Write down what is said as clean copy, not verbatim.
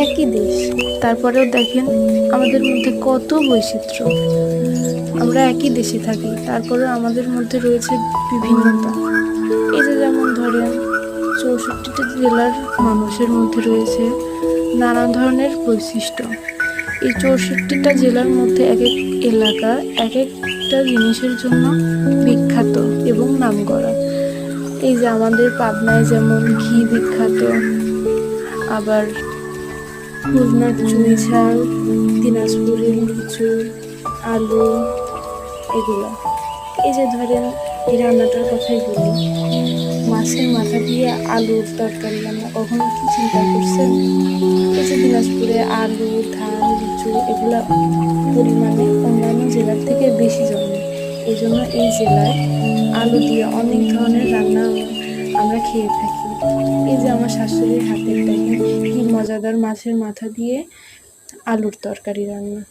একই দেশ, তারপরেও দেখেন আমাদের মধ্যে কত বৈচিত্র্য। আমরা একই দেশে থাকি, তারপরেও আমাদের মধ্যে রয়েছে বিভিন্নতা। এই যে যেমন ধরেন 64টা জেলার মানুষের মধ্যে রয়েছে নানা ধরনের বৈশিষ্ট্য। এই 64টা জেলার মধ্যে এক এক এলাকা এক একটা জিনিসের জন্য বিখ্যাত এবং নামকরা। এই যে আমাদের পাবনায় যেমন ঘি বিখ্যাত, আবার খুলনার চুই ঝাল, দিনাজপুরের লিচু, আলু, এগুলা। এই যে ধরেন এই রান্নাটার কথাই বলি, মাছের মাথা দিয়ে আলুর তরকারি রান্না, কখনো কি চিন্তা করছেন? এই যে দিনাজপুরে আলু, ধান, লিচু এগুলা পরিমাণে অন্যান্য জেলার থেকে বেশি জন্মে। এই জন্য এই জেলায় আলু দিয়ে অনেক ধরনের রান্না আমরা খেয়ে থাকি। এই যে আমার শাশুড়ির হাতের দেখেন কি মজাদার মাছের মাথা দিয়ে আলুর তরকারি রান্না।